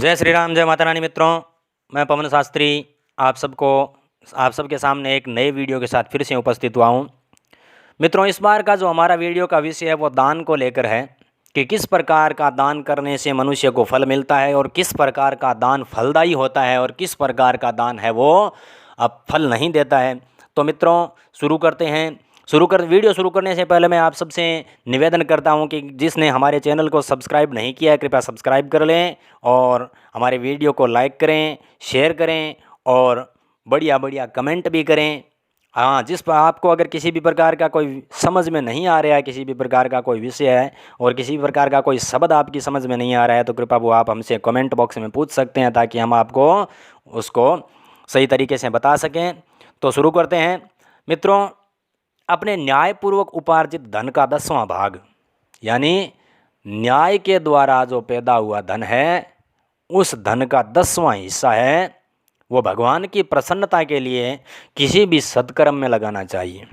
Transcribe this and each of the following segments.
जय श्री राम, जय माता रानी। मित्रों, मैं पवन शास्त्री आप सबके सामने एक नए वीडियो के साथ फिर से उपस्थित हुआ हूँ। मित्रों, इस बार का जो हमारा वीडियो का विषय है वो दान को लेकर है कि किस प्रकार का दान करने से मनुष्य को फल मिलता है और किस प्रकार का दान फलदायी होता है और किस प्रकार का दान है वो अब फल नहीं देता है। तो मित्रों, शुरू करते हैं। वीडियो शुरू करने से पहले मैं आप सबसे निवेदन करता हूं कि जिसने हमारे चैनल को सब्सक्राइब नहीं किया है कृपया सब्सक्राइब कर लें और हमारे वीडियो को लाइक करें, शेयर करें और बढ़िया बढ़िया कमेंट भी करें। हाँ, जिस पर आपको अगर किसी भी प्रकार का कोई समझ में नहीं आ रहा है, किसी भी प्रकार का कोई विषय है और किसी भी प्रकार का कोई शब्द आपकी समझ में नहीं आ रहा है तो कृपया वो आप हमसे कमेंट बॉक्स में पूछ सकते हैं ताकि हम आपको उसको सही तरीके से बता सकें। तो शुरू करते हैं। मित्रों, अपने न्यायपूर्वक उपार्जित धन का 10वां भाग यानी न्याय के द्वारा जो पैदा हुआ धन है उस धन का 10वां हिस्सा है वो भगवान की प्रसन्नता के लिए किसी भी सत्कर्म में लगाना चाहिए।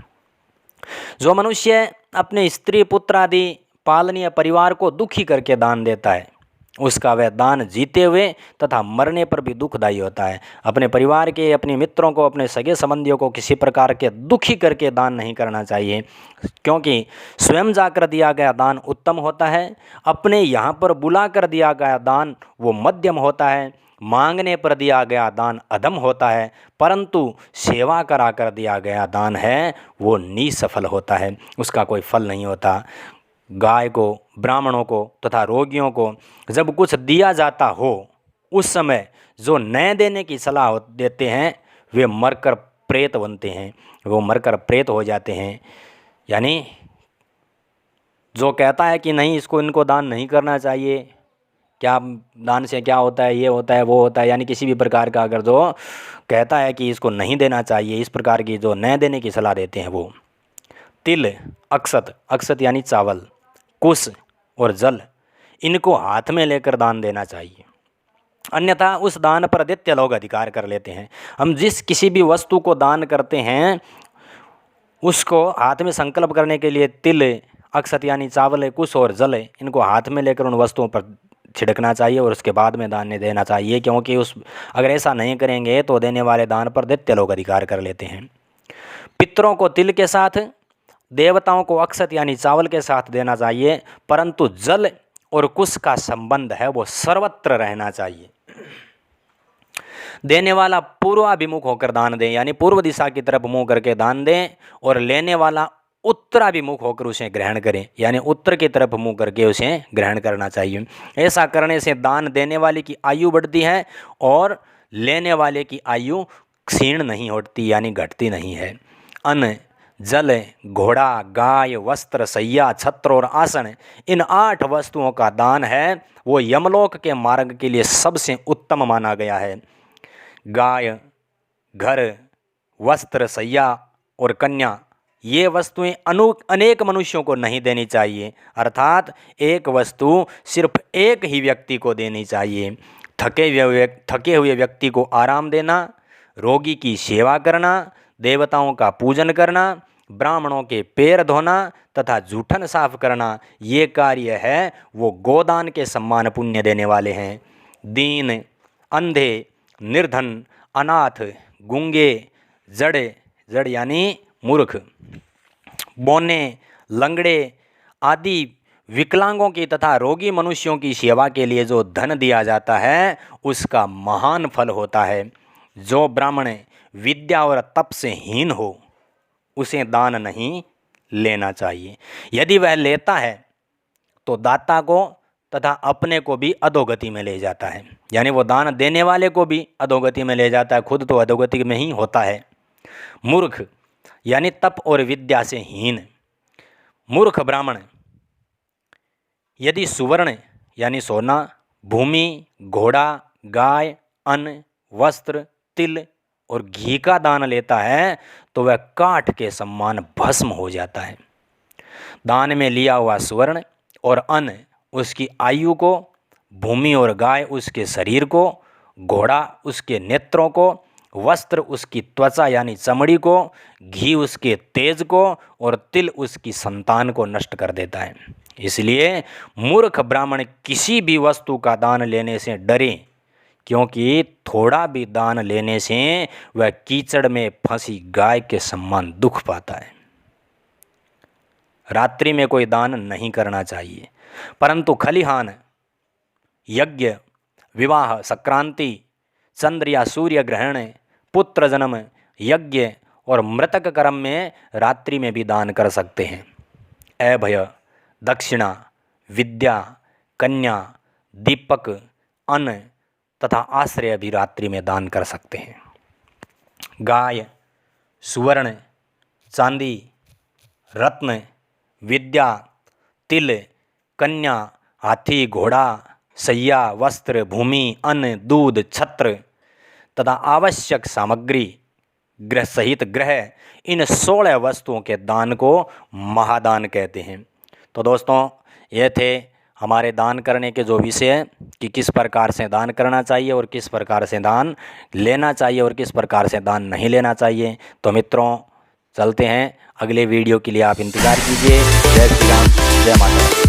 जो मनुष्य अपने स्त्री पुत्र आदि पालनीय परिवार को दुखी करके दान देता है उसका वह दान जीते हुए तथा मरने पर भी दुखदायी होता है। अपने परिवार के, अपने मित्रों को, अपने सगे संबंधियों को किसी प्रकार के दुखी करके दान नहीं करना चाहिए, क्योंकि स्वयं जाकर दिया गया दान उत्तम होता है। अपने यहाँ पर बुला कर दिया गया दान वो मध्यम होता है। मांगने पर दिया गया दान अधम होता है, परंतु सेवा करा कर दिया गया दान है वो निसफल होता है, उसका कोई फल नहीं होता। गाय को, ब्राह्मणों को तथा रोगियों को जब कुछ दिया जाता हो उस समय जो न देने की सलाह देते हैं वे मरकर प्रेत बनते हैं, वो मरकर प्रेत हो जाते हैं। यानी जो कहता है कि नहीं इनको दान नहीं करना चाहिए, क्या दान से क्या होता है, ये होता है, वो होता है, यानी किसी भी प्रकार का अगर जो कहता है कि इसको नहीं देना चाहिए, इस प्रकार की जो न देने की सलाह देते हैं वो तिल, अक्षत यानी चावल, कुश और जल इनको हाथ में लेकर दान देना चाहिए, अन्यथा उस दान पर दैत्य लोग अधिकार कर लेते हैं। हम जिस किसी भी वस्तु को दान करते हैं उसको हाथ में संकल्प करने के लिए तिल, अक्षत यानी चावल, कुश और जल इनको हाथ में लेकर उन वस्तुओं पर छिड़कना चाहिए और उसके बाद में दान देना चाहिए, क्योंकि अगर ऐसा नहीं करेंगे तो देने वाले दान पर दैत्य लोग अधिकार कर लेते हैं। पितरों को तिल के साथ, देवताओं को अक्षत यानी चावल के साथ देना चाहिए, परंतु जल और कुश का संबंध है वो सर्वत्र रहना चाहिए। देने वाला पूर्वाभिमुख होकर दान दें, यानी पूर्व दिशा की तरफ मुंह करके दान दें, और लेने वाला उत्तराभिमुख होकर उसे ग्रहण करें, यानी उत्तर की तरफ मुंह करके उसे ग्रहण करना चाहिए। ऐसा करने से दान देने वाले की आयु बढ़ती है और लेने वाले की आयु क्षीण नहीं होती, यानी घटती नहीं है। अन्न, जल, घोड़ा, गाय, वस्त्र, सैया, छत्र और आसन इन 8 वस्तुओं का दान है वो यमलोक के मार्ग के लिए सबसे उत्तम माना गया है। गाय, घर, वस्त्र, सैया और कन्या ये वस्तुएं अनेक मनुष्यों को नहीं देनी चाहिए, अर्थात एक वस्तु सिर्फ एक ही व्यक्ति को देनी चाहिए। थके हुए व्यक्ति को आराम देना, रोगी की सेवा करना, देवताओं का पूजन करना, ब्राह्मणों के पैर धोना तथा जूठन साफ करना ये कार्य है वो गोदान के सम्मान पुण्य देने वाले हैं। दीन, अंधे, निर्धन, अनाथ, गूंगे, जड़ यानी मूर्ख, बौने, लंगड़े आदि विकलांगों की तथा रोगी मनुष्यों की सेवा के लिए जो धन दिया जाता है उसका महान फल होता है। जो ब्राह्मण विद्या और तप से हीन हो उसे दान नहीं लेना चाहिए। यदि वह लेता है तो दाता को तथा अपने को भी अधोगति में ले जाता है, यानी वो दान देने वाले को भी अधोगति में ले जाता है, खुद तो अधोगति में ही होता है। मूर्ख यानी तप और विद्या से हीन। मूर्ख ब्राह्मण यदि सुवर्ण यानी सोना, भूमि, घोड़ा, गाय, अन्न, वस्त्र, तिल और घी का दान लेता है तो वह काठ के समान भस्म हो जाता है। दान में लिया हुआ स्वर्ण और अन्न उसकी आयु को, भूमि और गाय उसके शरीर को, घोड़ा उसके नेत्रों को, वस्त्र उसकी त्वचा यानी चमड़ी को, घी उसके तेज को और तिल उसकी संतान को नष्ट कर देता है। इसलिए मूर्ख ब्राह्मण किसी भी वस्तु का दान लेने से डरें, क्योंकि थोड़ा भी दान लेने से वह कीचड़ में फंसी गाय के समान दुख पाता है। रात्रि में कोई दान नहीं करना चाहिए, परंतु खलिहान, यज्ञ, विवाह, संक्रांति, चंद्र या सूर्य ग्रहण, पुत्र जन्म, यज्ञ और मृतक कर्म में रात्रि में भी दान कर सकते हैं। अभय, दक्षिणा, विद्या, कन्या, दीपक, अन्न तथा आश्रय भी रात्रि में दान कर सकते हैं। गाय, सुवर्ण, चांदी, रत्न, विद्या, तिल, कन्या, हाथी, घोड़ा, सैया, वस्त्र, भूमि, अन्न, दूध, छत्र तथा आवश्यक सामग्री ग्रह सहित ग्रह, इन 16 वस्तुओं के दान को महादान कहते हैं। तो दोस्तों, ये थे हमारे दान करने के जो विषय कि किस प्रकार से दान करना चाहिए और किस प्रकार से दान लेना चाहिए और किस प्रकार से दान नहीं लेना चाहिए। तो मित्रों, चलते हैं अगले वीडियो के लिए, आप इंतज़ार कीजिए। जय श्री राम, जय माता।